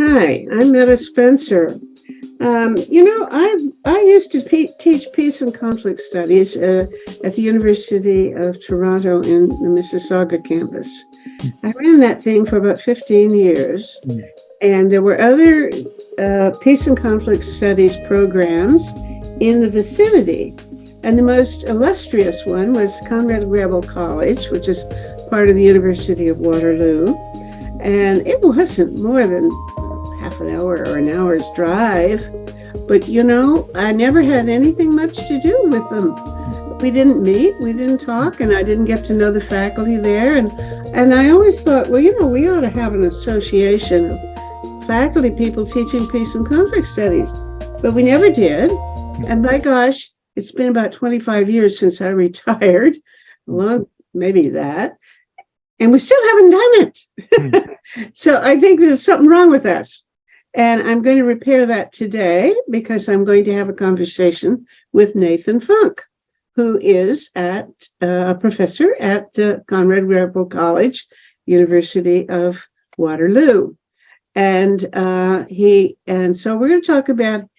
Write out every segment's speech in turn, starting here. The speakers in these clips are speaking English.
Hi, I'm Meta Spencer. I used to teach peace and conflict studies at the University of Toronto in the Mississauga campus. I ran that thing for about 15 years, and there were other peace and conflict studies programs in the vicinity. And the most illustrious one was Conrad Grebel College, which is part of the University of Waterloo. And it wasn't more than half an hour or an hour's drive. But, I never had anything much to do with them. We didn't meet, we didn't talk, and I didn't get to know the faculty there. And I always thought, we ought to have an association of faculty people teaching peace and conflict studies. But we never did. And by gosh, it's been about 25 years since I retired. Well, maybe that. And we still haven't done it. So I think there's something wrong with us. And I'm going to repair that today because I'm going to have a conversation with Nathan Funk, who is a professor at Conrad Grebel College, University of Waterloo. And so we're going to talk about,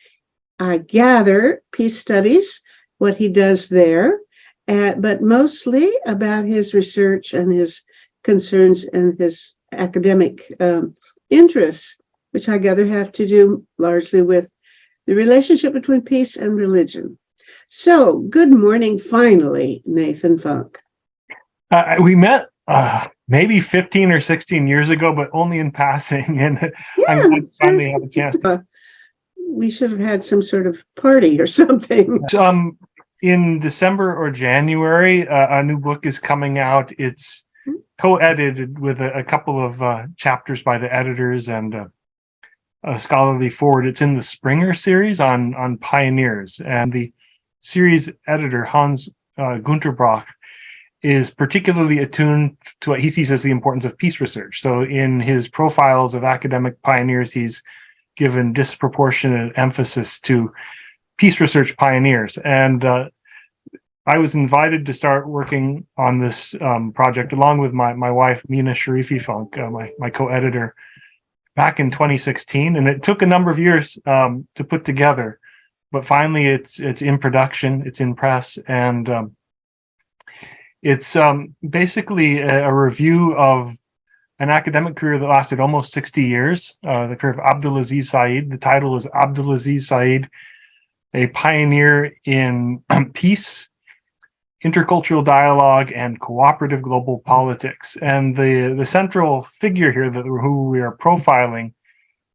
I gather, peace studies, what he does there, but mostly about his research and his concerns and his academic interests, which I gather have to do largely with the relationship between peace and religion. So, good morning, finally, Nathan Funk. We met maybe 15 or 16 years ago, but only in passing, and I finally had a chance to. We should have had some sort of party or something. In December or January, a new book is coming out. It's co-edited with a couple of chapters by the editors and a scholarly forward. It's in the Springer series on pioneers, and the series editor Hans Gunterbach is particularly attuned to what he sees as the importance of peace research. So in his profiles of academic pioneers, he's given disproportionate emphasis to peace research pioneers. And I was invited to start working on this project along with my wife, Mina Sharifi Funk, my co-editor, back in 2016. And it took a number of years to put together, but finally it's in production, it's in press, and it's basically a review of an academic career that lasted almost 60 years, the career of Abdulaziz Said. The title is Abdulaziz Said, a pioneer in peace, intercultural dialogue, and cooperative global politics. And the central figure here, who we are profiling,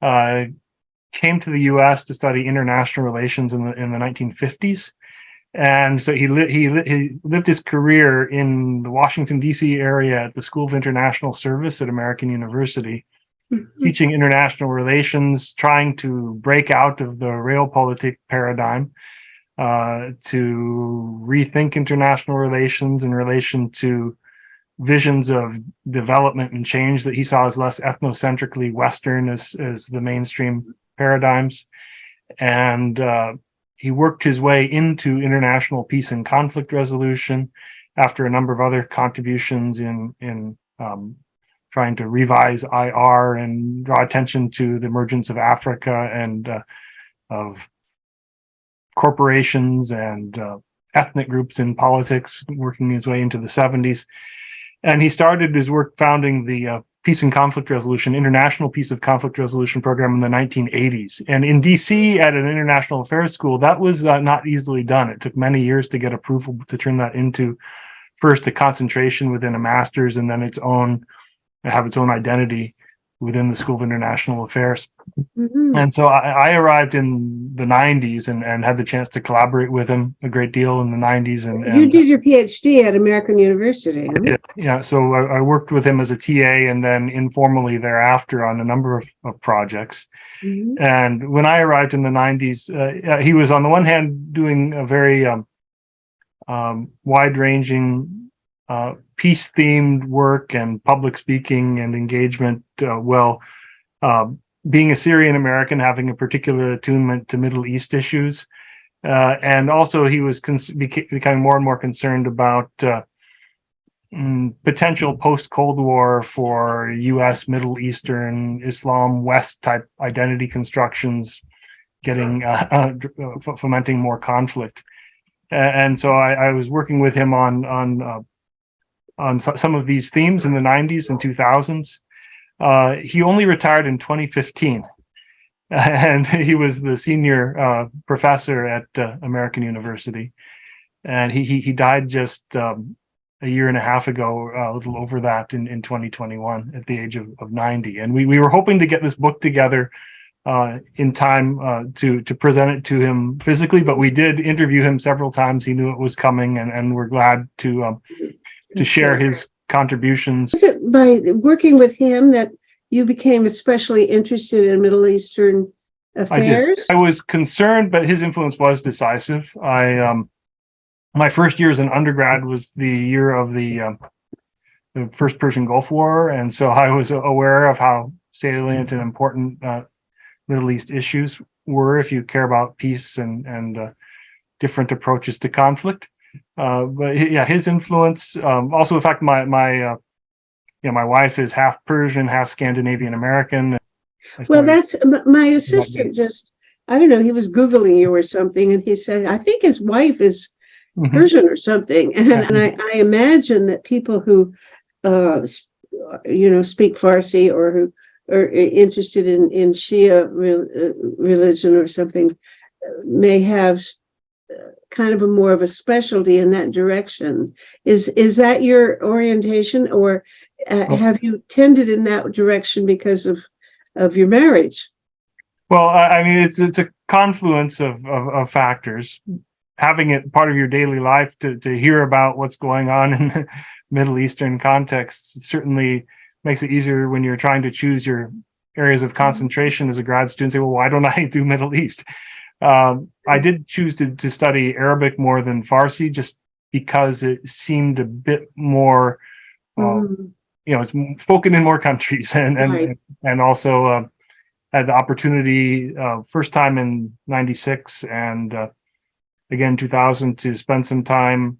came to the U.S. to study international relations in the 1950s. And so he lived his career in the Washington, D.C. area at the School of International Service at American University, teaching international relations, trying to break out of the realpolitik paradigm, to rethink international relations in relation to visions of development and change that he saw as less ethnocentrically Western as the mainstream paradigms. And he worked his way into international peace and conflict resolution after a number of other contributions in trying to revise IR and draw attention to the emergence of Africa and of corporations and ethnic groups in politics, working his way into the 70s. And he started his work founding the Peace and Conflict Resolution, International Peace of Conflict Resolution program in the 1980s. And in DC at an international affairs school, that was not easily done. It took many years to get approval to turn that into first a concentration within a master's and then have its own identity within the School of International Affairs. And so I arrived in the 90s and had the chance to collaborate with him a great deal in the 90s. And you did your PhD at American University. Huh? Yeah. So I worked with him as a TA and then informally thereafter on a number of projects. And when I arrived in the 90s, he was on the one hand doing a very wide-ranging peace-themed work and public speaking and engagement, being a Syrian American, having a particular attunement to Middle East issues. And also he was becoming more and more concerned about potential post-Cold War for U.S., Middle Eastern, Islam, West type identity constructions getting fomenting more conflict. And so I was working with him on some of these themes in the 90s and 2000s. He only retired in 2015, and he was the senior professor at American University, and he died just a year and a half ago, a little over that, in 2021 at the age of 90. And we were hoping to get this book together in time to present it to him physically, but we did interview him several times. He knew it was coming, and we're glad to share his contributions. Is it by working with him that you became especially interested in Middle Eastern affairs? I was concerned, but his influence was decisive. My first year as an undergrad was the year of the first Persian Gulf War, and so I was aware of how salient and important Middle East issues were if you care about peace and different approaches to conflict. But yeah, his influence, also the fact my wife is half Persian, half Scandinavian American. Well, that's my assistant just, I don't know, he was Googling you or something, and he said, I think his wife is Persian or something. And I imagine that people who, speak Farsi or who are interested in Shia religion or something may have kind of a more of a specialty in that direction. Is that your orientation, or have you tended in that direction because of your marriage? Well, I mean, it's a confluence of factors. Having it part of your daily life to hear about what's going on in the Middle Eastern context certainly makes it easier when you're trying to choose your areas of concentration as a grad student. Say, well, why don't I do Middle East? I did choose to study Arabic more than Farsi, just because it seemed a bit more, it's spoken in more countries, and also had the opportunity first time in '96 and again 2000 to spend some time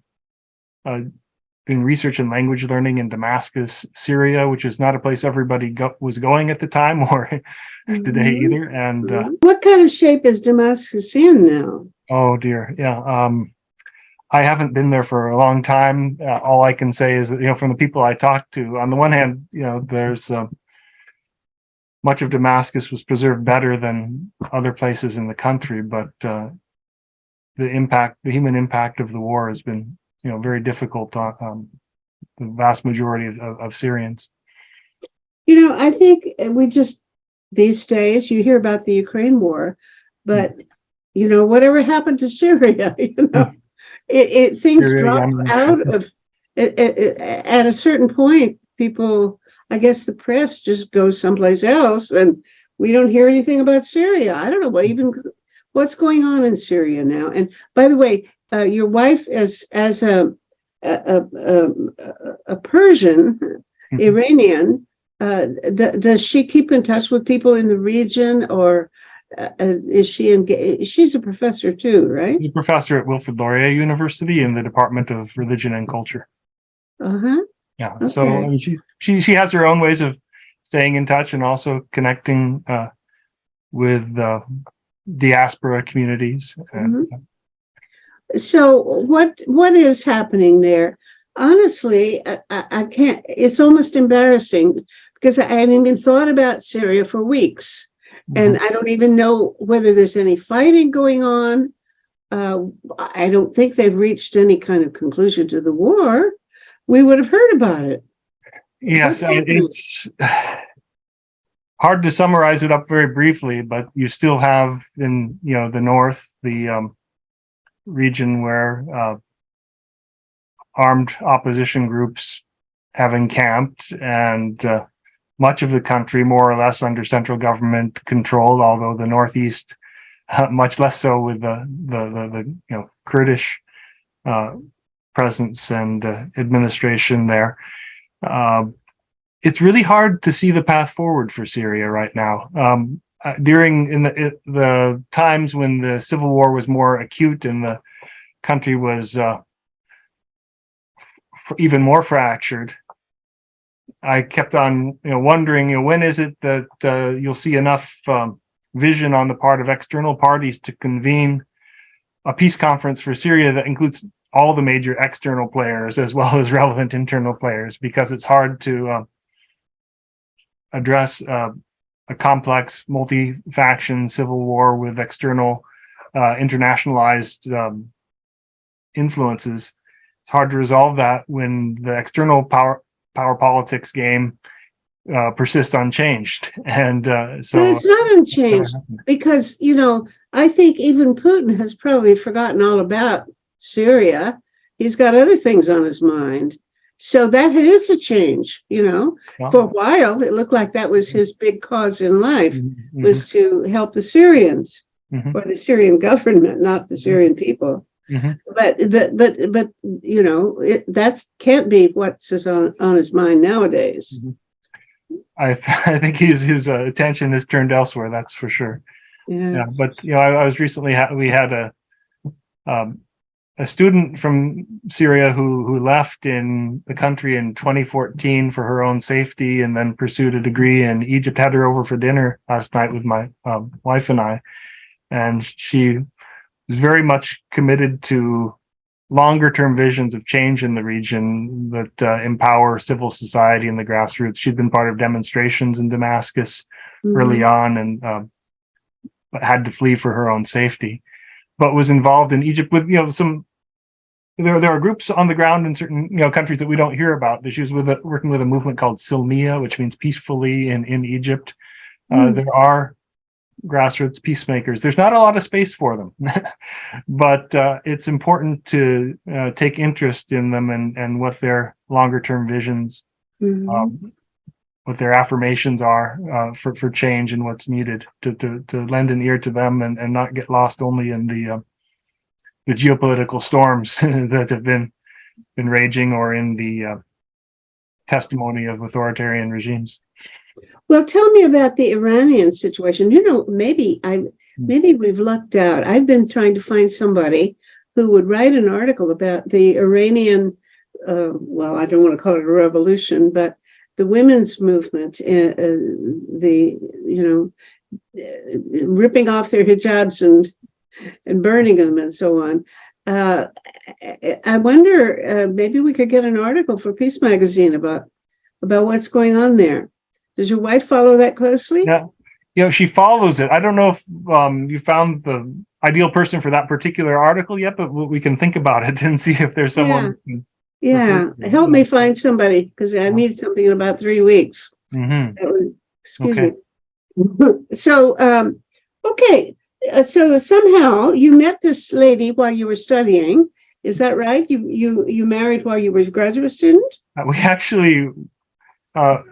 doing research and language learning in Damascus, Syria, which is not a place everybody was going at the time or today either. And what kind of shape is Damascus in now? Oh dear, yeah. I haven't been there for a long time. All I can say is that, from the people I talked to, on the one hand, there's much of Damascus was preserved better than other places in the country, but the human impact of the war has been, very difficult on the vast majority of Syrians. I think these days you hear about the Ukraine war, but whatever happened to Syria, things Syria, drop out of at a certain point. People, I guess the press just goes someplace else, and we don't hear anything about Syria. I don't know what's going on in Syria now. And by the way, your wife, as a Persian Iranian, does she keep in touch with people in the region, or is she engaged? She's a professor too, right? She's a professor at Wilfrid Laurier University in the Department of Religion and Culture. Yeah. Okay. So I mean, she has her own ways of staying in touch and also connecting with diaspora communities. So what is happening there? Honestly, I can't. It's almost embarrassing because I hadn't even thought about Syria for weeks, and I don't even know whether there's any fighting going on. I don't think they've reached any kind of conclusion to the war. We would have heard about it. Yes, it's hard to summarize it up very briefly, but you still have in the north the region where armed opposition groups have encamped, and much of the country more or less under central government control, although the northeast much less so, with the Kurdish presence and administration there. It's really hard to see the path forward for Syria right now. During the times when the civil war was more acute and the country was even more fractured. I kept on, wondering, when is it that you'll see enough vision on the part of external parties to convene a peace conference for Syria that includes all the major external players as well as relevant internal players, because it's hard to address a complex multi-faction civil war with external internationalized influences. It's hard to resolve that when the external power politics game persists unchanged. And so But it's not unchanged because, I think even Putin has probably forgotten all about Syria. He's got other things on his mind. So that is a change, For a while, it looked like that was his big cause in life, was to help the Syrians, or the Syrian government, not the Syrian people. But that can't be what's on his mind nowadays. I think his attention is turned elsewhere. That's for sure. Yeah. But I was recently we had a student from Syria who left in the country in 2014 for her own safety, and then pursued a degree in Egypt. Had her over for dinner last night with my wife and I, and she was very much committed to longer term visions of change in the region that empower civil society and the grassroots. She'd been part of demonstrations in Damascus early on, and had to flee for her own safety, but was involved in Egypt with there are groups on the ground in certain countries that we don't hear about. She was working with a movement called Silmiya, which means peacefully in Egypt. There are grassroots peacemakers. There's not a lot of space for them, but it's important to take interest in them and what their longer term visions, what their affirmations are for change and what's needed, to lend an ear to them and not get lost only in the geopolitical storms that have been raging, or in the testimony of authoritarian regimes. Well, tell me about the Iranian situation. Maybe we've lucked out. I've been trying to find somebody who would write an article about the Iranian, well, I don't want to call it a revolution, but the women's movement, ripping off their hijabs and burning them and so on. I wonder, maybe we could get an article for Peace Magazine about what's going on there. Does your wife follow that closely? Yeah, she follows it. I don't know if you found the ideal person for that particular article yet, but we can think about it and see if there's someone. Yeah, help me find somebody, because I need something in about 3 weeks. Excuse me. So, okay. So somehow you met this lady while you were studying. Is that right? You married while you were a graduate student? We actually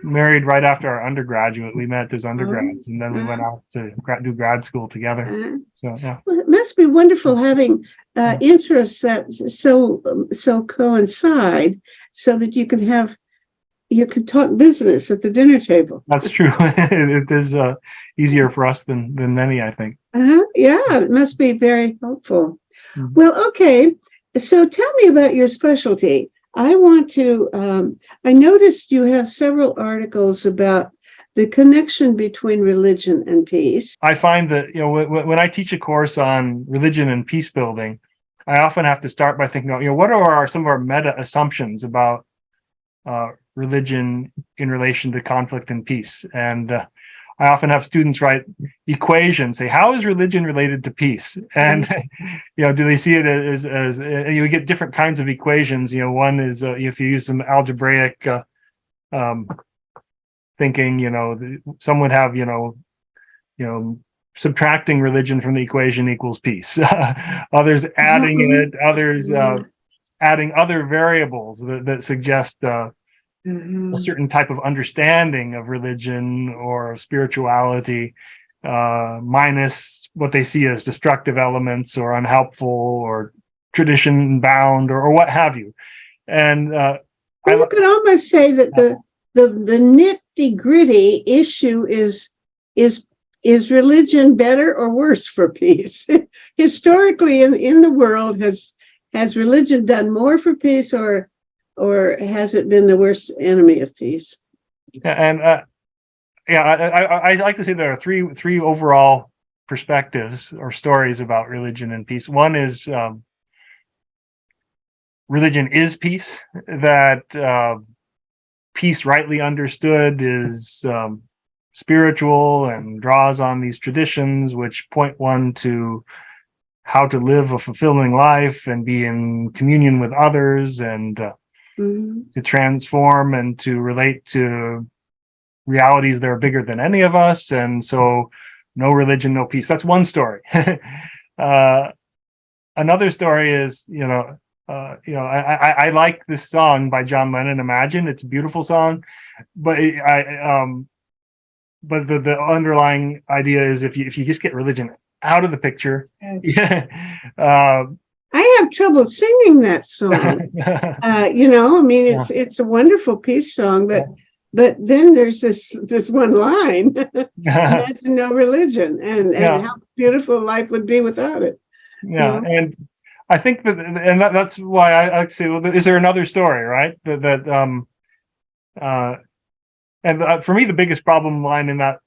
married right after our undergraduate. We met as undergrads, and then we went out to do grad school together. So yeah. Well, it must be wonderful having interests that so coincide, so that you can talk business at the dinner table. That's true. It is easier for us than many, I think. Yeah, it must be very helpful. Well, okay. So tell me about your specialty. I noticed you have several articles about the connection between religion and peace. I find that, when I teach a course on religion and peace building, I often have to start by thinking, what are some of our meta assumptions about religion in relation to conflict and peace? And I often have students write equations, say, how is religion related to peace? And, do they see it as you get different kinds of equations. One is if you use some algebraic thinking, some would have, subtracting religion from the equation equals peace. Others adding it, others adding other variables that suggest a certain type of understanding of religion or of spirituality, minus what they see as destructive elements or unhelpful or tradition bound or what have you. And you could almost say that the nitty gritty issue is religion better or worse for peace? Historically in the world, has religion done more for peace or or has it been the worst enemy of peace? And I like to say there are three overall perspectives or stories about religion and peace. One is religion is peace, that peace, rightly understood, is spiritual and draws on these traditions which point one to how to live a fulfilling life and be in communion with others, and to transform and to relate to realities that are bigger than any of us. And so no religion, no peace. That's one story. Another story is, I like this song by John Lennon, Imagine. It's a beautiful song, but but the underlying idea is if you just get religion out of the picture, I have trouble singing that song. It's a wonderful peace song, but then there's this one line, imagine no religion, and how beautiful life would be without it. Yeah, and I think that's why I like to say, well, is there another story, right? For me, the biggest problem line in that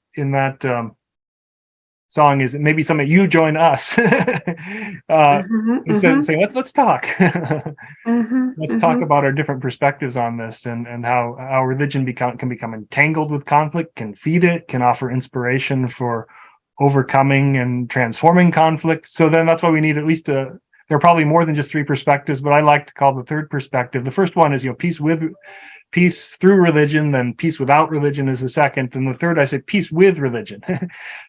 song is maybe something you join us. Instead of saying let's talk. Let's talk about our different perspectives on this, and how religion can become entangled with conflict, can feed it, can offer inspiration for overcoming and transforming conflict. So then that's why we need at least there are probably more than just three perspectives, but I like to call the third perspective. The first one is peace through religion, then peace without religion is the second, and the third I say peace with religion.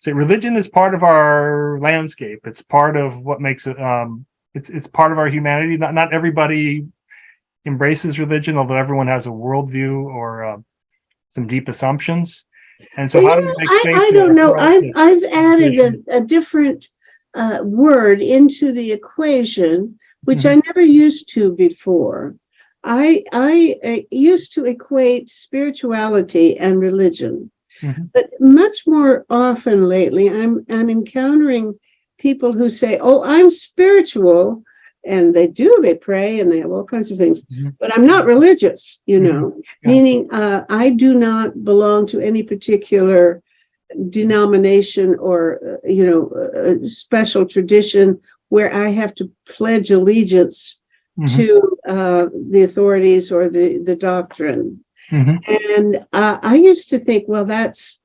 Say religion is part of our landscape. It's part of what makes it. It's part of our humanity. Not everybody embraces religion, although everyone has a worldview or some deep assumptions. And so, how do we make space? I don't know. I've added a different word into the equation, which I never used to before. I used to equate spirituality and religion, but much more often lately, I'm encountering people who say, "Oh, I'm spiritual," and they pray and they have all kinds of things, but I'm not religious, meaning I do not belong to any particular denomination or special tradition where I have to pledge allegiance to the authorities or the doctrine. And I used to think, well, that's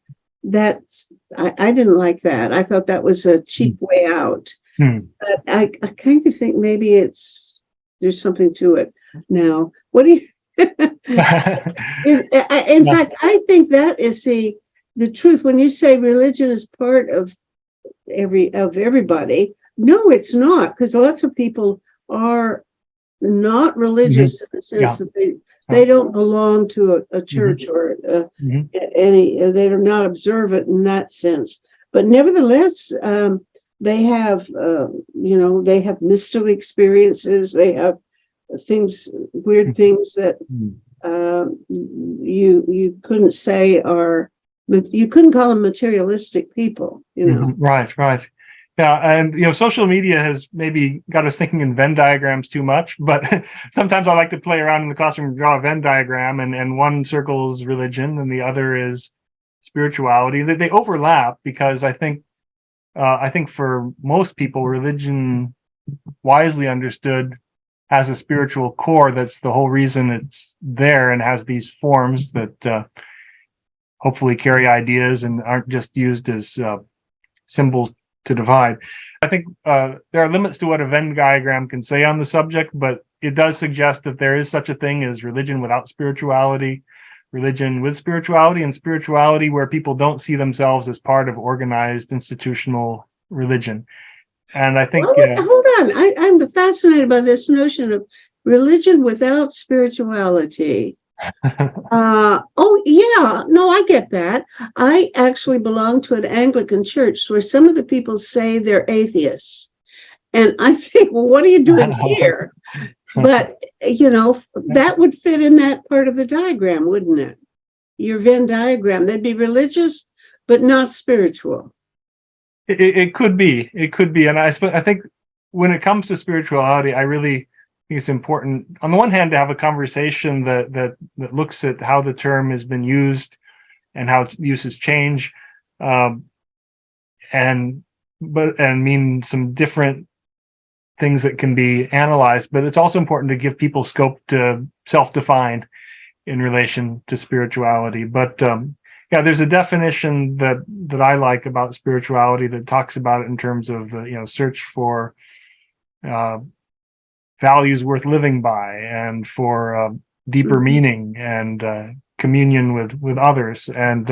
I didn't like that. I thought that was a cheap way out. But I kind of think maybe there's something to it now. What do you? In fact, I think that is the truth. When you say religion is part of everybody, no, it's not, because lots of people are not religious in the sense that they don't belong to a church or any. They're not observant in that sense. But nevertheless, they have they have mystical experiences. They have weird things that you couldn't say are. You couldn't call them materialistic people. Right. Yeah, and social media has maybe got us thinking in Venn diagrams too much, but sometimes I like to play around in the classroom and draw a Venn diagram, and one circle is religion and the other is spirituality. They overlap because I think for most people, religion, wisely understood, has a spiritual core. That's the whole reason it's there, and has these forms that hopefully carry ideas and aren't just used as symbols to divide. I think there are limits to what a Venn diagram can say on the subject, but it does suggest that there is such a thing as religion without spirituality, religion with spirituality, and spirituality where people don't see themselves as part of organized institutional religion. And I think hold on, I'm fascinated by this notion of religion without spirituality. Oh yeah, no, I get that. I actually belong to an Anglican church where some of the people say they're atheists, and I think, well, what are you doing here? But that would fit in that part of the diagram, wouldn't it? Your Venn diagram. They'd be religious but not spiritual. It could be, and I think when it comes to spirituality, I really think it's important, on the one hand, to have a conversation that looks at how the term has been used and how its uses change, and mean some different things that can be analyzed. But it's also important to give people scope to self-define in relation to spirituality. But yeah, there's a definition that I like about spirituality that talks about it in terms of search for values worth living by, and for deeper meaning and communion with others. And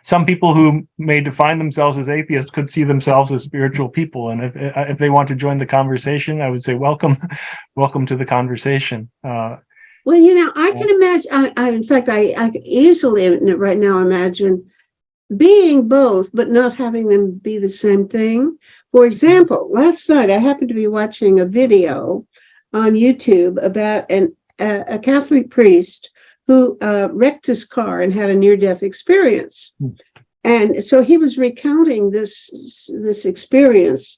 some people who may define themselves as atheists could see themselves as spiritual people. And if they want to join the conversation, I would say welcome to the conversation. Well, I can imagine, in fact, I can easily right now imagine being both, but not having them be the same thing. For example, last night I happened to be watching a video on YouTube about a Catholic priest who wrecked his car and had a near-death experience. And so he was recounting this experience.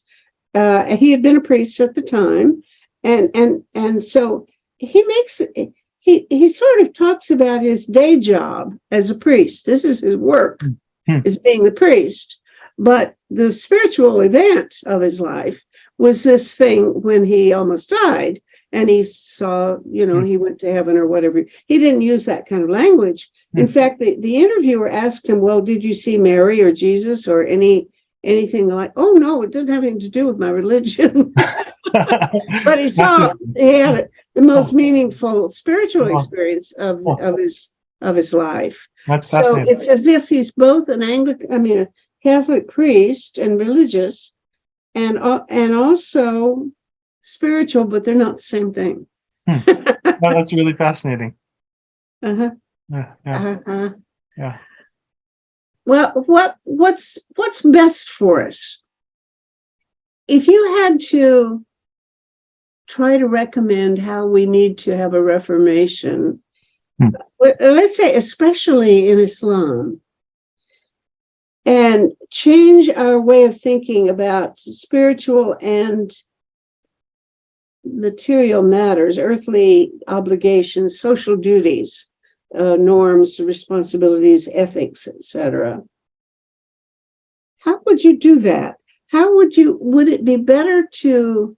He had been a priest at the time, and so he sort of talks about his day job as a priest. This is his work, is being the priest. But the spiritual event of his life was this thing when he almost died, and he saw, he went to heaven or whatever. He didn't use that kind of language. In fact, the interviewer asked him, well, did you see Mary or Jesus or anything like, oh, no, it doesn't have anything to do with my religion. But he had the most meaningful spiritual experience of his life. That's so fascinating. It's as if he's both a Catholic priest and religious, and also spiritual, but they're not the same thing. That's really fascinating. Uh-huh. Yeah. Yeah. Well, what's best for us? If you had to try to recommend how we need to have a reformation, let's say especially in Islam, and change our way of thinking about spiritual and material matters, earthly obligations, social duties, norms, responsibilities, ethics, etc. How would you do that? How would it be better to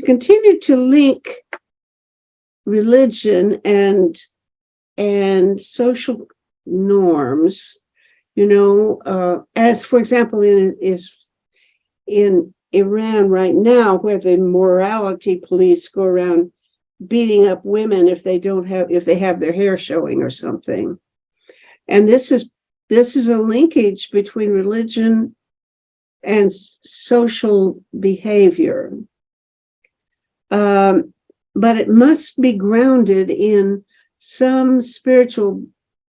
continue to link religion and social norms, as for example in Iran right now, where the morality police go around beating up women if they have their hair showing or something. And this is a linkage between religion and social behavior. But it must be grounded in some spiritual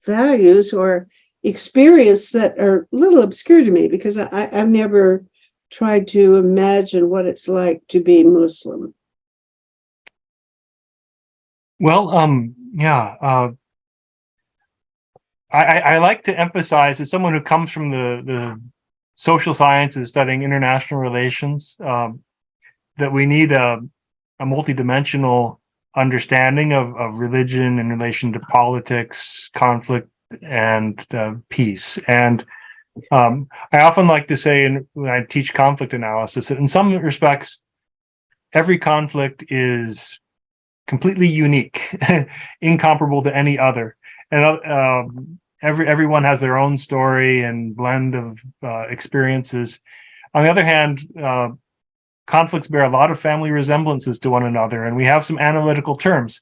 values or experience that are a little obscure to me, because I've never tried to imagine what it's like to be Muslim. Well, I like to emphasize, as someone who comes from the social sciences studying international relations, that we need a multidimensional understanding of religion in relation to politics, conflict, and peace. And I often like to say, when I teach conflict analysis, that in some respects, every conflict is completely unique, incomparable to any other. And everyone has their own story and blend of experiences. On the other hand, conflicts bear a lot of family resemblances to one another, and we have some analytical terms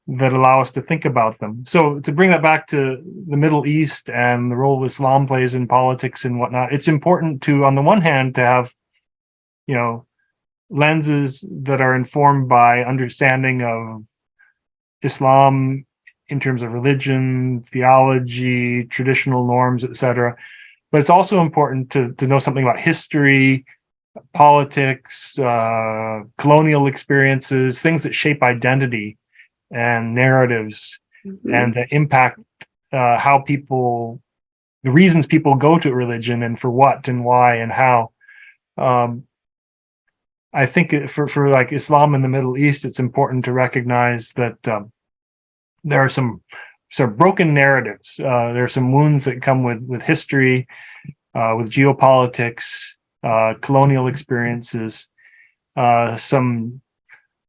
that allow us to think about them. So to bring that back to the Middle East and the role Islam plays in politics and whatnot, it's important to, on the one hand, to have, lenses that are informed by understanding of Islam in terms of religion, theology, traditional norms, etc. But it's also important to know something about history, politics, colonial experiences, things that shape identity and narratives, and that impact the reasons people go to religion, and for what and why and how. I think for like Islam in the Middle East, it's important to recognize that there are some broken narratives. There are some wounds that come with history, with geopolitics, colonial experiences, some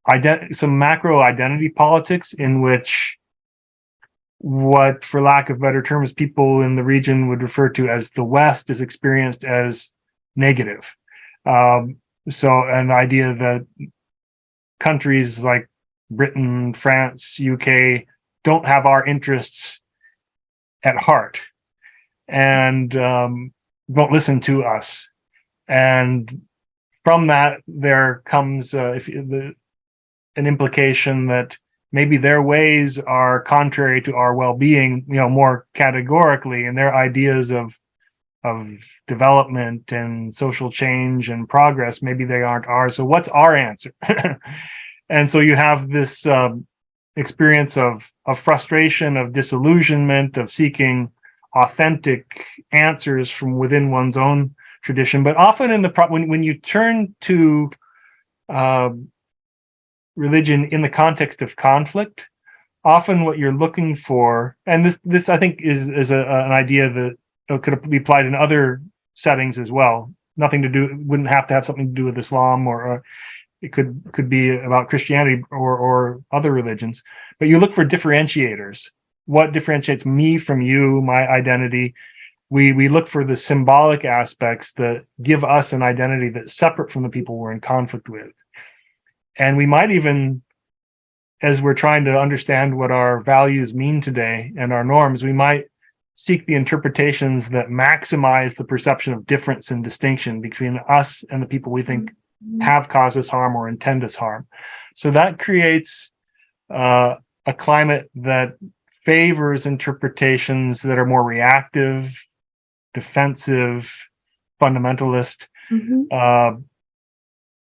macro identity politics in which what, for lack of better terms, people in the region would refer to as the West is experienced as negative. So an idea that countries like Britain, France, UK don't have our interests at heart and won't listen to us. And from that, there comes an implication that maybe their ways are contrary to our well-being, more categorically, and their ideas of development and social change and progress, maybe they aren't ours. So what's our answer? And so you have this experience of frustration, of disillusionment, of seeking authentic answers from within one's own tradition. But often when you turn to religion in the context of conflict, often what you're looking for, and this I think is an idea that could be applied in other settings as well. Wouldn't have to have something to do with Islam, or it could be about Christianity or other religions. But you look for differentiators. What differentiates me from you, my identity? We look for the symbolic aspects that give us an identity that's separate from the people we're in conflict with. And we might even, as we're trying to understand what our values mean today and our norms, we might seek the interpretations that maximize the perception of difference and distinction between us and the people we think have caused us harm or intend us harm. So that creates a climate that favors interpretations that are more reactive, defensive, fundamentalist,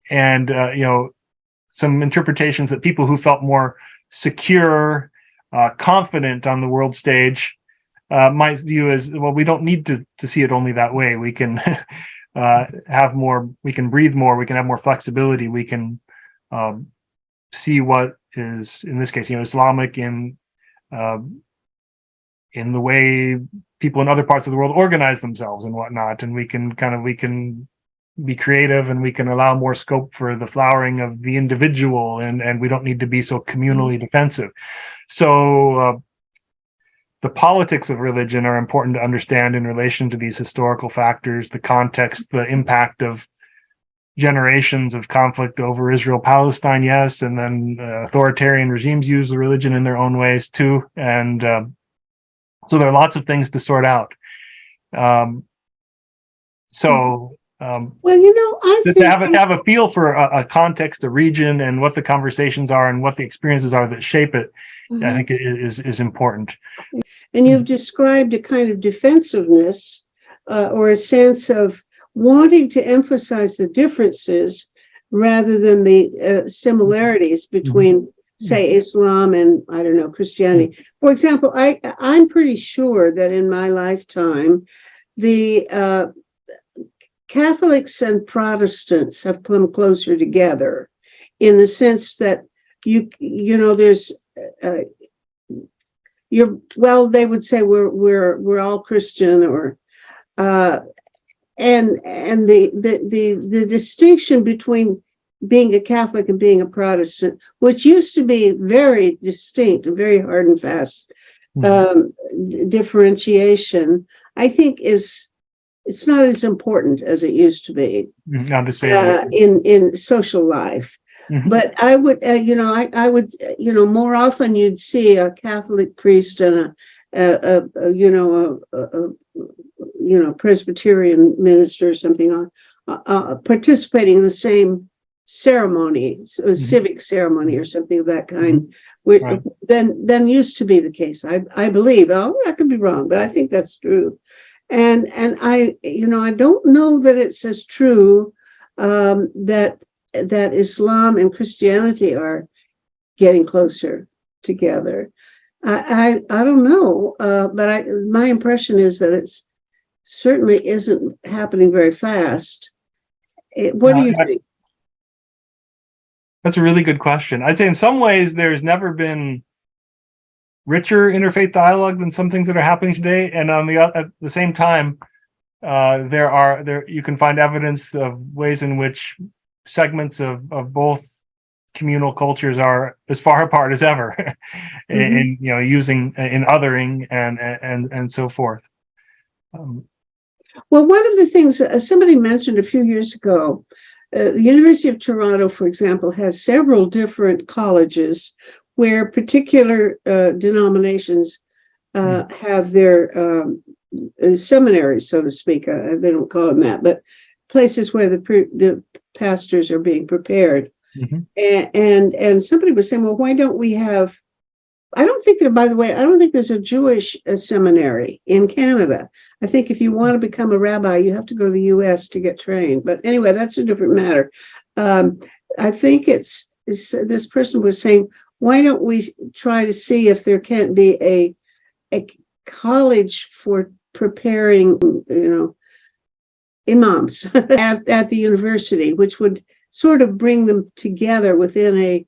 and some interpretations that people who felt more secure, confident on the world stage might view as, well, we don't need to see it only that way. We can have more, we can breathe more, we can have more flexibility, we can see what is, in this case, Islamic in the way people in other parts of the world organize themselves and whatnot, and we can be creative, and we can allow more scope for the flowering of the individual, and we don't need to be so communally defensive. So the politics of religion are important to understand in relation to these historical factors, the context, the impact of generations of conflict over Israel-Palestine, yes, and then authoritarian regimes use the religion in their own ways too, and so there are lots of things to sort out. Well, I think to have a feel for a context, a region, and what the conversations are and what the experiences are that shape it, I think is important. And you've described a kind of defensiveness or a sense of wanting to emphasize the differences rather than the similarities between, say, Islam and, I don't know, Christianity. For example, I'm pretty sure that in my lifetime, the Catholics and Protestants have come closer together in the sense that there's they would say we're all Christian, or and the distinction between being a Catholic and being a Protestant, which used to be very distinct and very hard and fast differentiation, I think it's not as important as it used to be in social life. But I would, I would, more often you'd see a Catholic priest and a Presbyterian minister or something participating in the same ceremony, a civic ceremony or something of that kind, which then used to be the case. I believe. Oh, I could be wrong, but I think that's true. And I don't know that it's as true that Islam and Christianity are getting closer together. I don't know, but my impression is that it's certainly isn't happening very fast. What do you think? That's a really good question. I'd say in some ways there's never been richer interfaith dialogue than some things that are happening today, and at the same time, there you can find evidence of ways in which segments of both communal cultures are as far apart as ever, in using in othering and so forth. Well, one of the things somebody mentioned a few years ago, the University of Toronto, for example, has several different colleges where particular denominations have their seminaries, so to speak. They don't call them that, but places where the pastors are being prepared. And somebody was saying, well, why don't we have? I don't think there's a Jewish seminary in Canada. I think if you want to become a rabbi, you have to go to the U.S. to get trained. But anyway, that's a different matter. I think it's this person was saying, why don't we try to see if there can't be a college for preparing, imams at the university, which would sort of bring them together within a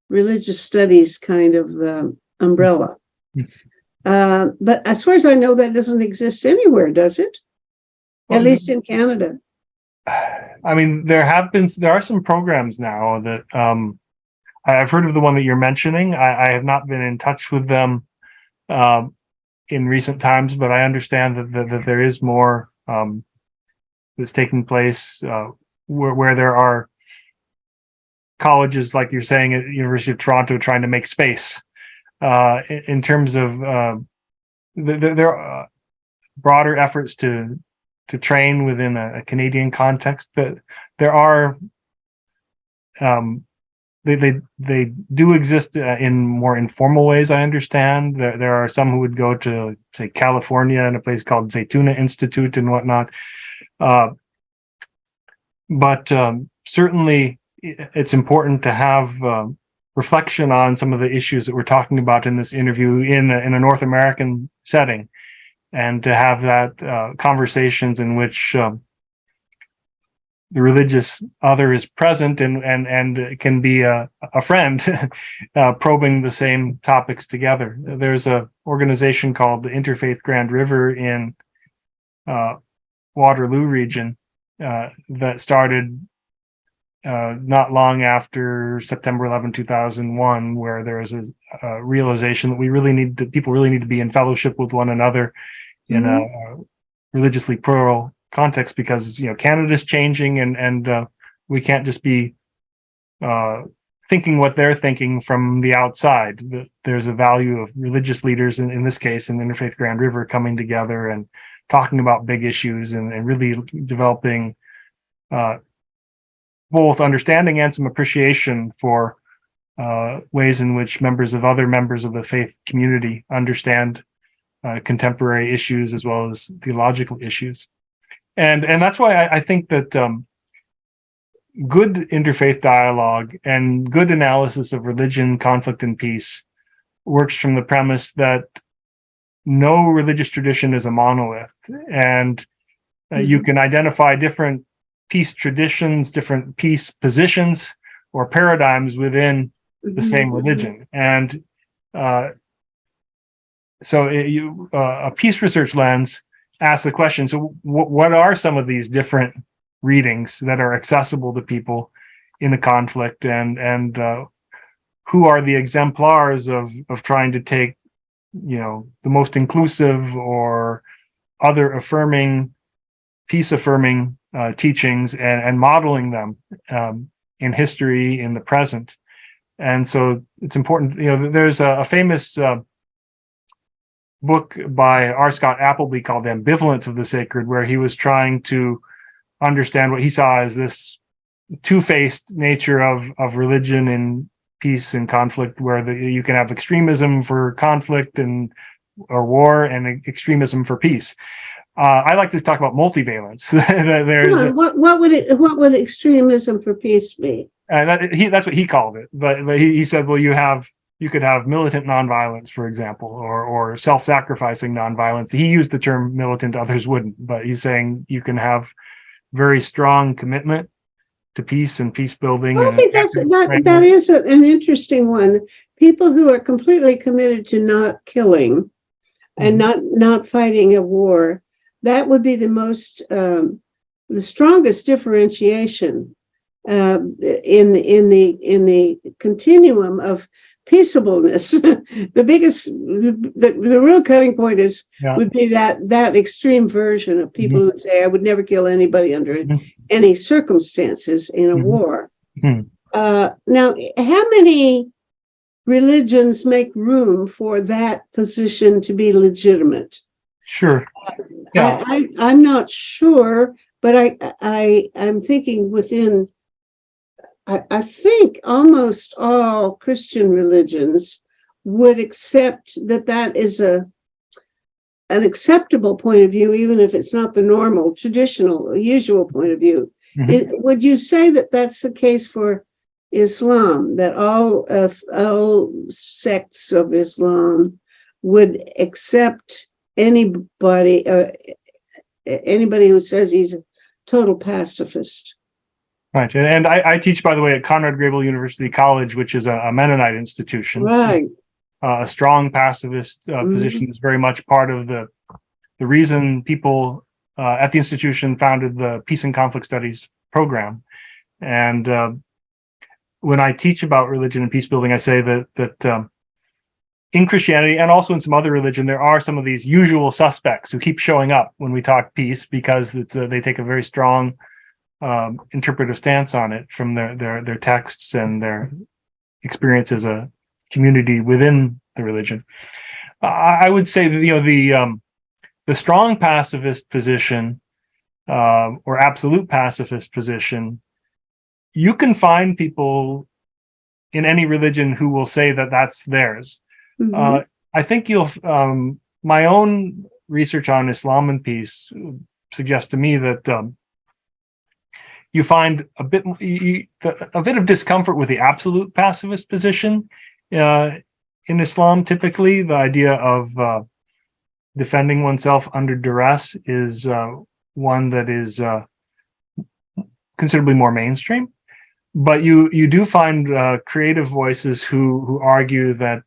religious studies kind of umbrella. But as far as I know, that doesn't exist anywhere, does it? At least in Canada. I mean, there are some programs now that I've heard of the one that you're mentioning. I have not been in touch with them in recent times, but I understand that there is more that's taking place where there are colleges, like you're saying, at University of Toronto, trying to make space in terms of there are broader efforts to train within a Canadian context. That there are they do exist in more informal ways. I understand there are some who would go to, say, California in a place called Zaytuna Institute and whatnot, but certainly it's important to have reflection on some of the issues that we're talking about in this interview in a North American setting, and to have that conversations in which the religious other is present and can be a friend, probing the same topics together. There's an organization called the Interfaith Grand River in Waterloo region that started not long after September 11, 2001, where there is a realization that people really need to be in fellowship with one another in a religiously plural context, because Canada's changing and we can't just be thinking what they're thinking from the outside. There's a value of religious leaders, in this case in the Interfaith Grand River, coming together and talking about big issues and really developing both understanding and some appreciation for ways in which other members of the faith community understand contemporary issues as well as theological issues. And that's why I think that good interfaith dialogue and good analysis of religion, conflict, and peace works from the premise that no religious tradition is a monolith, and you can identify different peace traditions, different peace positions or paradigms within the same religion. And so a peace research lens asks the question, so what are some of these different readings that are accessible to people in the conflict, and who are the exemplars of trying to take the most inclusive or other affirming, peace affirming teachings and modeling them in history, in the present. And so it's important, there's a famous book by R. Scott Appleby called Ambivalence of the Sacred, where he was trying to understand what he saw as this two-faced nature of religion and peace and conflict, where you can have extremism for conflict or war, and extremism for peace. I like to talk about multivalence. What would extremism for peace be? That's what he called it. But he said, well, you could have militant nonviolence, for example, or self-sacrificing nonviolence. He used the term militant, others wouldn't, but he's saying you can have very strong commitment peace and peace building. Well, I and think that is an interesting one. People who are completely committed to not killing and not fighting a war, that would be the strongest differentiation in the continuum of peaceableness. The real cutting point would be that extreme version of people who say, I would never kill anybody under any circumstances in a war. Now, how many religions make room for that position to be legitimate? Sure. Yeah. I'm not sure, but I'm thinking within. I think almost all Christian religions would accept that is an acceptable point of view, even if it's not the normal, traditional, usual point of view. Would you say that that's the case for Islam, that all sects of Islam would accept anybody who says he's a total pacifist? Right. And I teach, by the way, at Conrad Grebel University College, which is a Mennonite institution. Right. So, a strong pacifist position is very much part of the reason people at the institution founded the Peace and Conflict Studies program. And when I teach about religion and peace building, I say that in Christianity and also in some other religion, there are some of these usual suspects who keep showing up when we talk peace because they take a very strong interpretive stance on it from their texts and their experience as a community within the religion. I would say that the strong pacifist position or absolute pacifist position, you can find people in any religion who will say that that's theirs. I think my own research on Islam and peace suggests to me that you find a bit of discomfort with the absolute pacifist position in Islam. Typically, the idea of defending oneself under duress is one that is considerably more mainstream. But you do find creative voices who argue that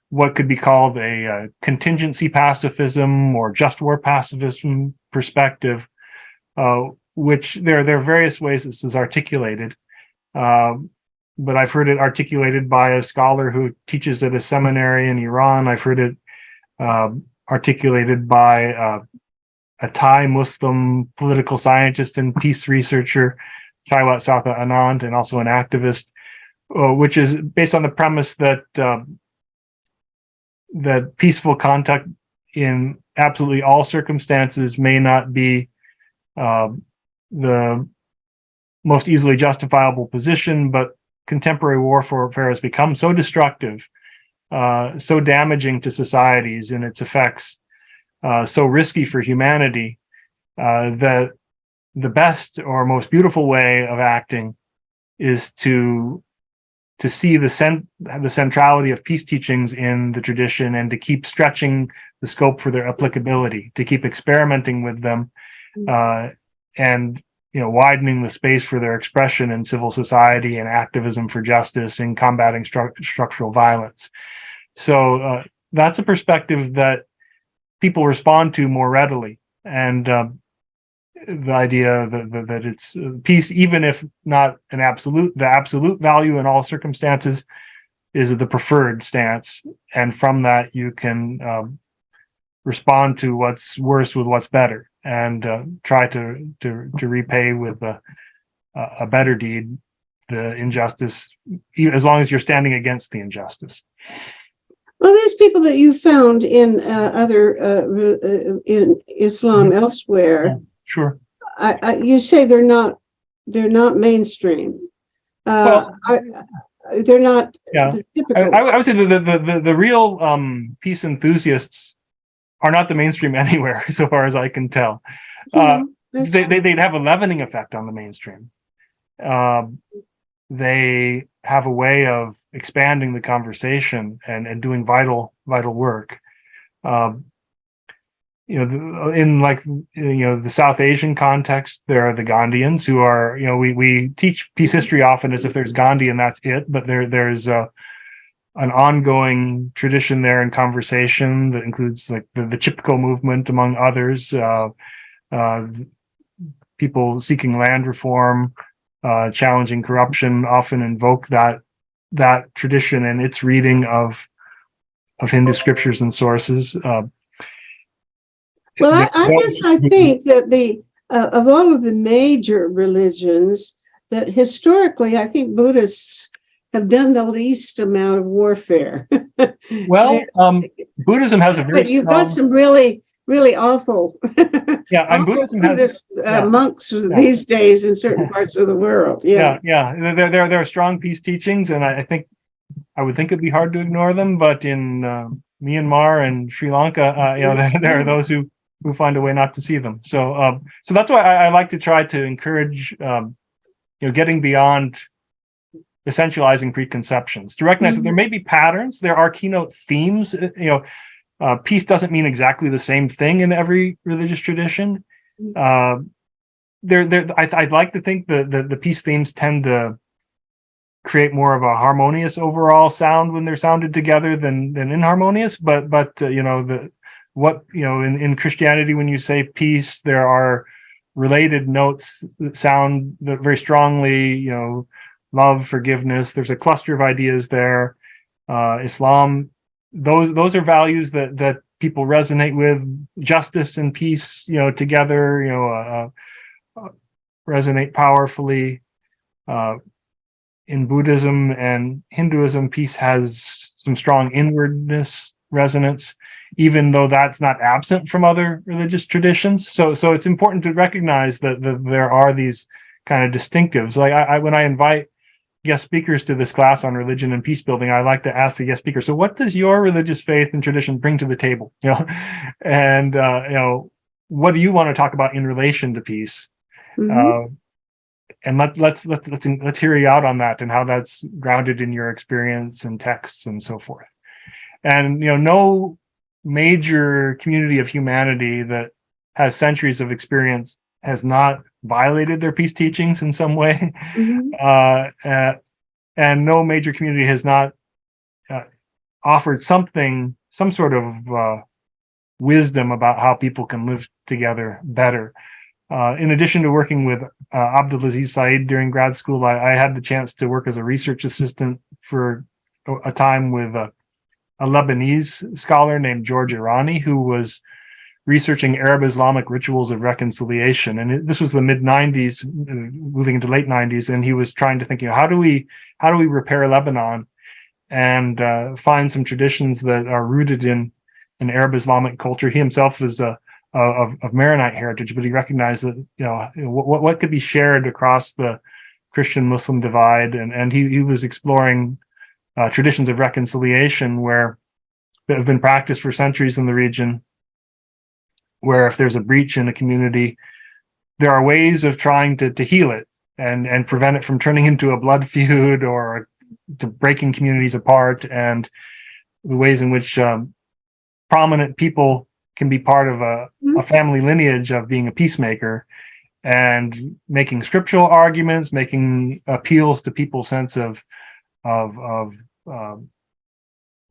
what could be called a contingency pacifism or just war pacifism perspective, which there are various ways this is articulated. But I've heard it articulated by a scholar who teaches at a seminary in Iran. I've heard it articulated by a Thai Muslim political scientist and peace researcher, Chaiwat Satha Anand, and also an activist, which is based on the premise that that peaceful contact in absolutely all circumstances may not be the most easily justifiable position, but contemporary warfare has become so destructive, so damaging to societies in its effects, so risky for humanity, that the best or most beautiful way of acting is to see the centrality of peace teachings in the tradition and to keep stretching the scope for their applicability, to keep experimenting with them, and widening the space for their expression in civil society and activism for justice and combating structural violence. So that's a perspective that people respond to more readily, and the idea that it's peace, even if not the absolute value in all circumstances, is the preferred stance, and from that you can respond to what's worse with what's better, and try to repay with a better deed the injustice, as long as you're standing against the injustice. Well, there's people that you found in other in Islam elsewhere. Sure. You say they're not mainstream. Well, they're not. Yeah, I would say the real peace enthusiasts are not the mainstream anywhere, so far as I can tell. They'd have a leavening effect on the mainstream. They have a way of expanding the conversation and doing vital work. in the South Asian context, there are the Gandhians who are, we teach peace history often as if there's Gandhi and that's it, but there's an ongoing tradition there in conversation that includes like the Chipko movement, among others, people seeking land reform, challenging corruption, often invoke that tradition and its reading of Hindu scriptures and sources. Well, I guess I think that of all of the major religions, that historically, I think Buddhists have done the least amount of warfare. Well, Buddhism has a very but you've got some really, really awful, yeah, and Buddhism has monks these days in certain parts of the world. Yeah. There are strong peace teachings, and I would think it'd be hard to ignore them. But in Myanmar and Sri Lanka, there are those who find a way not to see them. So that's why I like to try to encourage, getting beyond essentializing preconceptions, to recognize that there may be patterns, there are keynote themes. Peace doesn't mean exactly the same thing in every religious tradition. I'd like to think that the peace themes tend to create more of a harmonious overall sound when they're sounded together than inharmonious. But in Christianity, when you say peace, there are related notes that sound very strongly, love, forgiveness. There's a cluster of ideas there. Islam, those are values that people resonate with. Justice and peace, together, resonate powerfully. In Buddhism and Hinduism, peace has some strong inwardness resonance, even though that's not absent from other religious traditions. So it's important to recognize that there are these kind of distinctives. Like when I invite guest speakers to this class on religion and peace building, I like to ask the guest speaker, so what does your religious faith and tradition bring to the table? And what do you want to talk about in relation to peace? Mm-hmm. And let's hear you out on that and how that's grounded in your experience and texts and so forth. And no major community of humanity that has centuries of experience has not violated their peace teachings in some way. Mm-hmm. And no major community has not offered some sort of wisdom about how people can live together better. In addition to working with Abdulaziz Said during grad school, I had the chance to work as a research assistant for a time with a Lebanese scholar named George Irani, who was researching Arab Islamic rituals of reconciliation. And this was the mid 90s, moving into late 90s. And he was trying to think, how do we repair Lebanon and find some traditions that are rooted in Arab Islamic culture. He himself is of Mennonite heritage, but he recognized that, what could be shared across the Christian-Muslim divide. And he was exploring traditions of reconciliation that have been practiced for centuries in the region, where if there's a breach in a community, there are ways of trying to heal it and prevent it from turning into a blood feud or to breaking communities apart, and the ways in which prominent people can be part of a family lineage of being a peacemaker and making scriptural arguments, making appeals to people's sense of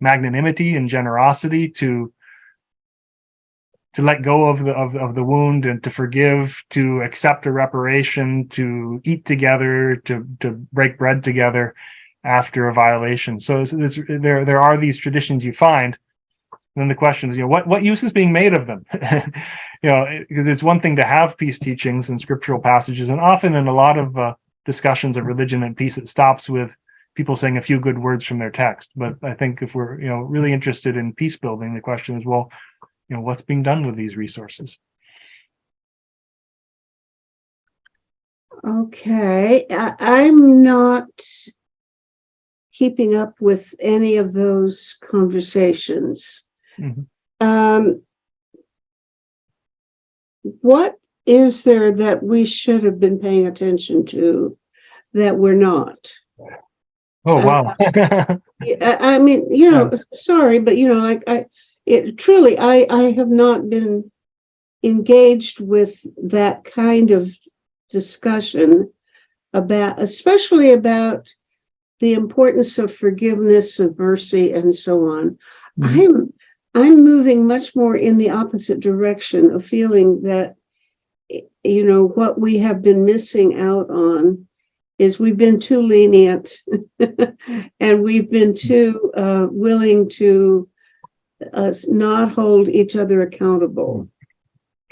magnanimity and generosity to let go of the wound and to forgive, to accept a reparation, to eat together, to break bread together after a violation. So there are these traditions you find. And then the question is, what use is being made of them? Because it's one thing to have peace teachings and scriptural passages, and often in a lot of discussions of religion and peace, it stops with people saying a few good words from their text. But I think if we're really interested in peace building, the question is, well, what's being done with these resources? Okay, I'm not keeping up with any of those conversations. Mm-hmm. What is there that we should have been paying attention to that we're not? Oh, wow. I mean, sorry, but truly, I have not been engaged with that kind of discussion about, especially about the importance of forgiveness, of mercy, and so on. Mhm. I'm moving much more in the opposite direction of feeling that, what we have been missing out on is we've been too lenient and we've been too willing to not hold each other accountable.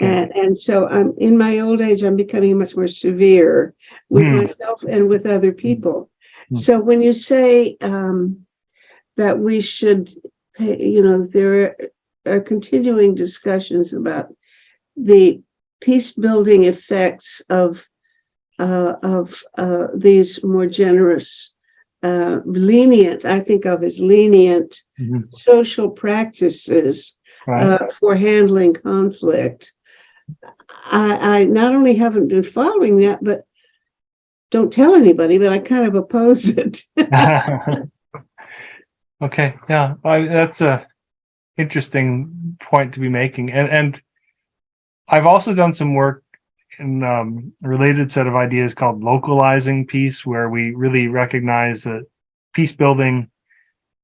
Okay. And so I'm in my old age, I'm becoming much more severe with myself and with other people. Mm. So when you say that we should, there are continuing discussions about the peace building effects of these more generous, lenient, I think of as lenient Mhm. social practices Right. for handling conflict. I not only haven't been following that, but don't tell anybody, but I kind of oppose it. Okay. Yeah. That's a interesting point to be making. And I've also done some work in a related set of ideas called localizing peace, where we really recognize that peace building,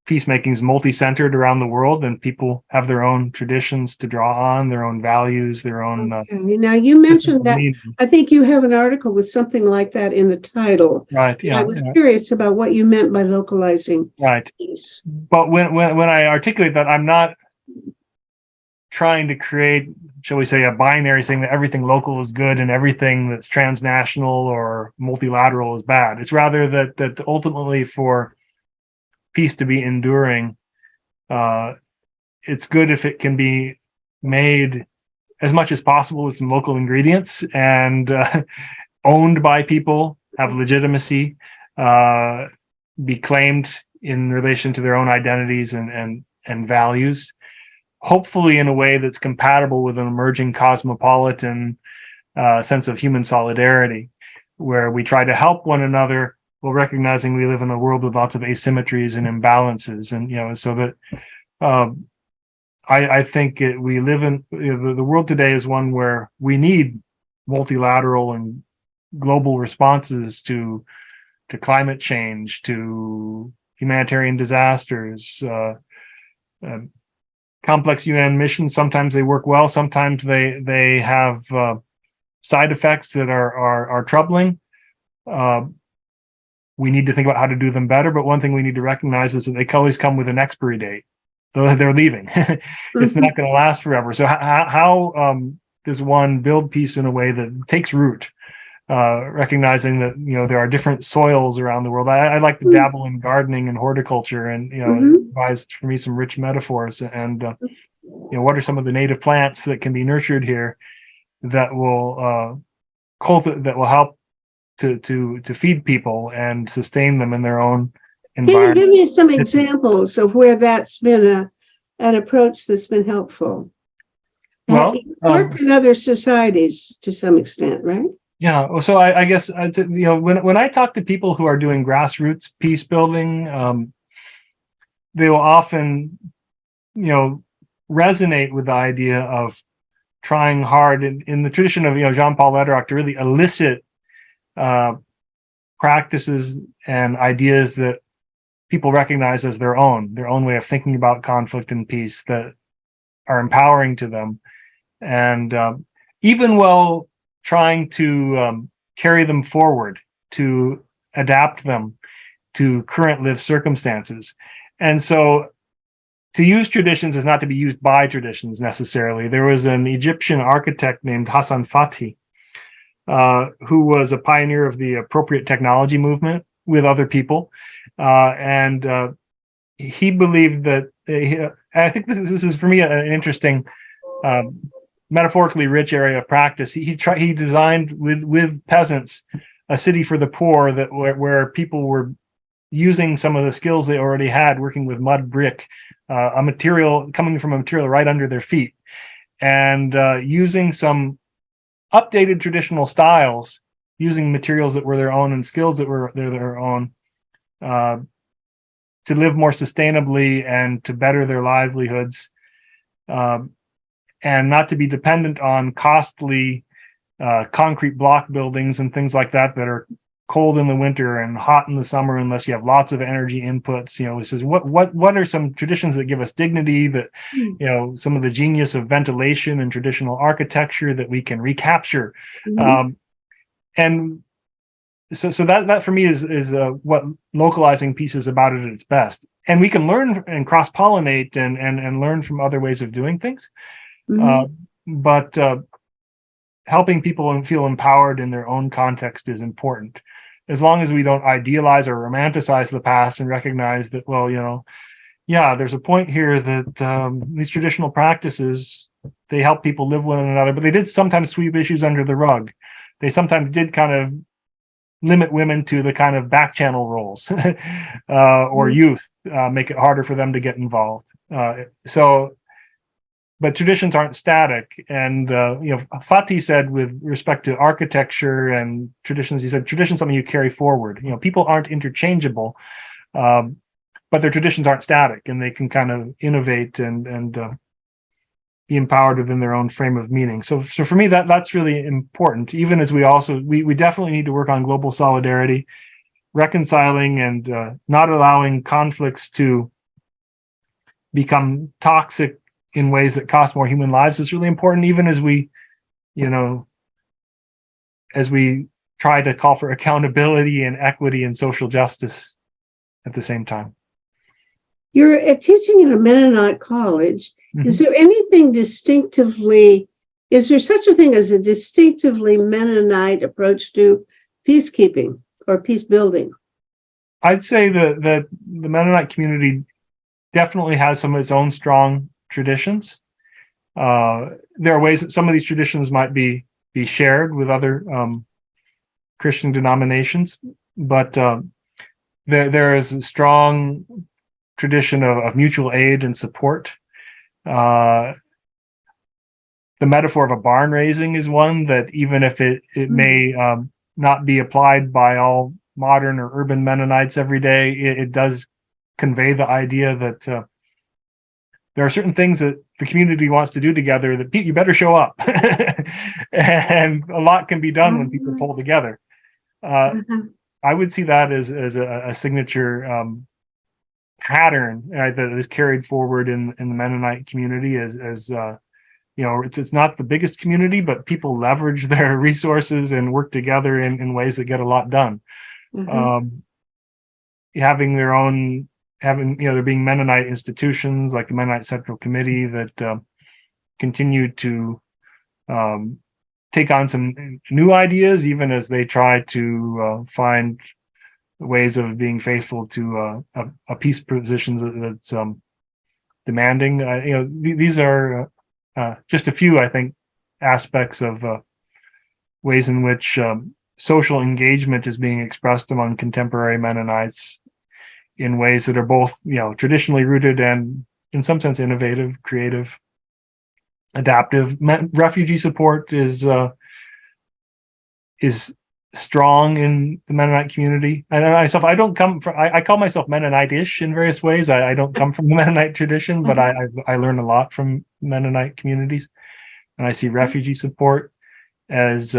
peacemaking is multi-centered around the world, and people have their own traditions to draw on, their own values, their own Okay. Now you systems mentioned of that. meaning. I think you have an article with something like that in the title. Right. And I Yeah. was curious about what you meant by localizing Right. peace. But when I articulate that, I'm not trying to create, shall we say, a binary saying that everything local is good and everything that's transnational or multilateral is bad. It's rather that ultimately, for peace to be enduring, it's good if it can be made as much as possible with some local ingredients and owned by people, have legitimacy, be claimed in relation to their own identities and values, hopefully in a way that's compatible with an emerging cosmopolitan sense of human solidarity, where we try to help one another while recognizing we live in a world with lots of asymmetries and imbalances. And so that I think we live in the world today is one where we need multilateral and global responses to climate change, to humanitarian disasters, complex UN missions. Sometimes they work well, sometimes they have side effects that are troubling. We need to think about how to do them better, but one thing we need to recognize is that they always come with an expiry date. They're leaving. It's not going to last forever. So how does one build peace in a way that takes root, recognizing that there are different soils around the world? I like to dabble in gardening and horticulture, and it provides for me some rich metaphors. And what are some of the native plants that can be nurtured here that will that will help to feed people and sustain them in their own Can you environment? give me some examples of where that's been an approach that's been helpful? Well, It worked in other societies to some extent, right? yeah. So I guess when I talk to people who are doing grassroots peace building, they will often resonate with the idea of trying hard in the tradition of Jean-Paul Lederach to really elicit practices and ideas that people recognize as their own way of thinking about conflict and peace that are empowering to them, and even while trying to carry them forward, to adapt them to current lived circumstances. And so to use traditions is not to be used by traditions necessarily. There was an Egyptian architect named Hassan Fati, who was a pioneer of the appropriate technology movement with other people. And he believed that, I think this is for me an interesting, metaphorically rich area of practice. He designed with peasants a city for the poor where people were using some of the skills they already had, working with mud brick, a material coming from a material right under their feet, and using some updated traditional styles, using materials that were their own and skills that were their own, to live more sustainably and to better their livelihoods. and not to be dependent on costly concrete block buildings and things like that are cold in the winter and hot in the summer unless you have lots of energy inputs. It says what are some traditions that give us dignity, that some of the genius of ventilation and traditional architecture that we can recapture. And so that for me is what localizing peace is about at its best. And we can learn and cross-pollinate and learn from other ways of doing things. But helping people feel empowered in their own context is important, as long as we don't idealize or romanticize the past and recognize that, there's a point here that these traditional practices, they help people live with one another, but they did sometimes sweep issues under the rug. They sometimes did kind of limit women to the kind of back channel roles or youth, make it harder for them to get involved. But traditions aren't static. And, Fati said with respect to architecture and traditions, he said, tradition is something you carry forward. People aren't interchangeable, but their traditions aren't static, and they can kind of innovate and be empowered within their own frame of meaning. So for me, that's really important, even as we definitely need to work on global solidarity, reconciling and not allowing conflicts to become toxic in ways that cost more human lives is really important, even as we try to call for accountability and equity and social justice at the same time. You're teaching in a Mennonite college. Is there anything is there such a thing as a distinctively Mennonite approach to peacekeeping or peace building? I'd say that the Mennonite community definitely has some of its own strong traditions. There are ways that some of these traditions might be shared with other Christian denominations, but there is a strong tradition of mutual aid and support. The metaphor of a barn raising is one that, even if it may not be applied by all modern or urban Mennonites every day, it does convey the idea that there are certain things that the community wants to do together that you better show up. And a lot can be done when people pull together. I would see that as a signature pattern that is carried forward in the Mennonite community as it's not the biggest community, but people leverage their resources and work together in ways that get a lot done. There being Mennonite institutions like the Mennonite Central Committee that continue to take on some new ideas, even as they try to find ways of being faithful to a peace position that's demanding. These are just a few, I think, aspects of ways in which social engagement is being expressed among contemporary Mennonites in ways that are both, traditionally rooted and, in some sense, innovative, creative, adaptive. Refugee support is strong in the Mennonite community. And I call myself Mennonite-ish in various ways. I don't come from the Mennonite tradition, but I learn a lot from Mennonite communities, and I see refugee support as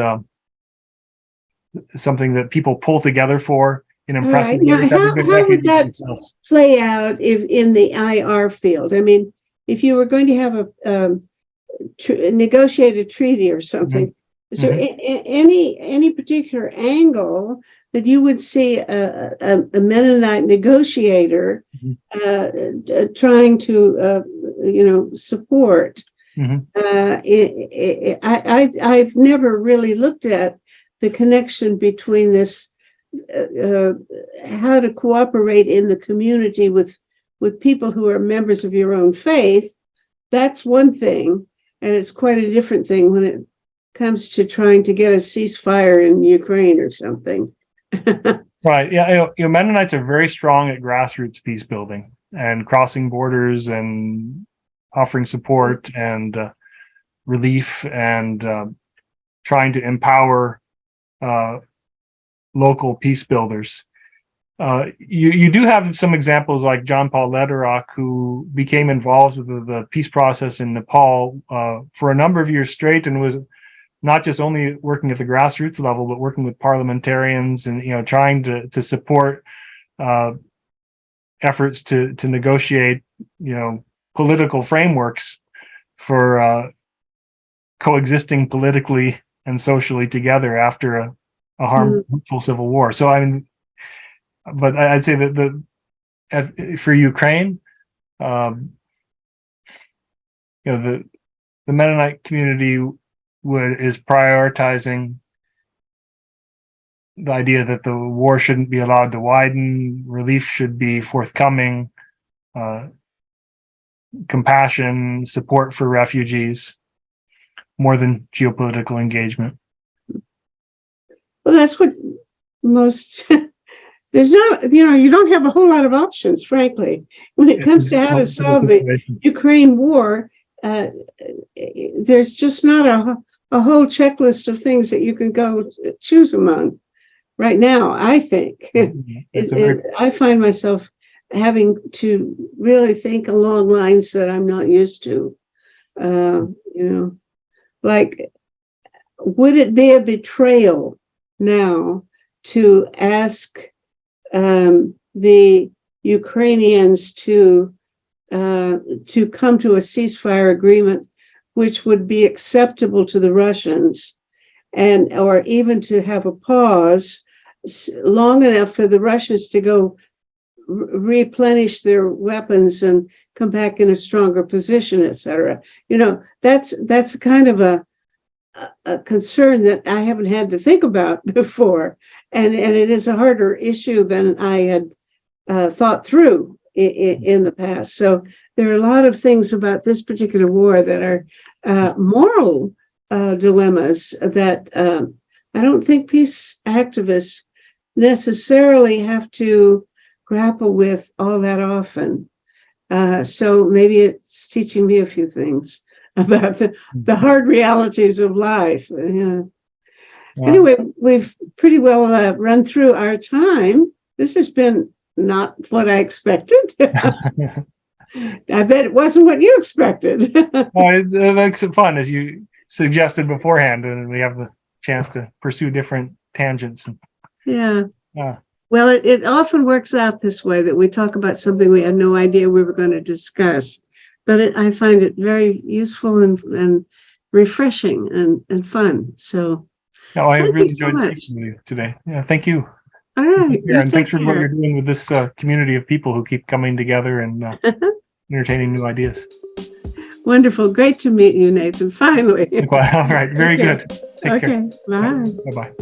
something that people pull together for in impressive ways. Now, how would that play out in the IR field? I mean, if you were going to have a negotiated treaty or something, is there any particular angle that you would see a Mennonite negotiator trying to support? I've never really looked at the connection between this, how to cooperate in the community with people who are members of your own faith. That's one thing, and it's quite a different thing when it comes to trying to get a ceasefire in Ukraine or something. Right. Yeah. Mennonites are very strong at grassroots peace building and crossing borders and offering support and relief and trying to empower local peace builders. You do have some examples like John Paul Lederach, who became involved with the peace process in Nepal for a number of years straight, and was not just only working at the grassroots level, but working with parliamentarians and trying to support efforts to negotiate political frameworks for coexisting politically and socially together after a harmful civil war. So I mean, but I'd say that for Ukraine, the Mennonite community is prioritizing the idea that the war shouldn't be allowed to widen, relief should be forthcoming, compassion, support for refugees, more than geopolitical engagement. Well, that's what most. There's not, you don't have a whole lot of options, frankly, when it comes to how to solve the Ukraine war. There's just not a whole checklist of things that you can go choose among right now, I think. I find myself having to really think along lines that I'm not used to. Like, would it be a betrayal now to ask the Ukrainians to come to a ceasefire agreement, which would be acceptable to the Russians, or even to have a pause long enough for the Russians to go replenish their weapons and come back in a stronger position, etc. That's kind of a concern that I haven't had to think about before, and it is a harder issue than I had thought through in the past. So there are a lot of things about this particular war that are moral dilemmas that I don't think peace activists necessarily have to grapple with all that often. So maybe it's teaching me a few things about the hard realities of life. Anyway, we've pretty well run through our time. This has been not what I expected. I bet it wasn't what you expected. Well, it makes it fun, as you suggested beforehand, and we have the chance to pursue different tangents. Yeah. Well, it often works out this way, that we talk about something we had no idea we were going to discuss. But I find it very useful and refreshing and fun. So, no, I really enjoyed speaking with you today. Yeah, thank you. All right. And thanks for what you're doing with this community of people who keep coming together and entertaining new ideas. Wonderful. Great to meet you, Nathan. Finally. All right. Very good. Take care. Bye. Bye-bye.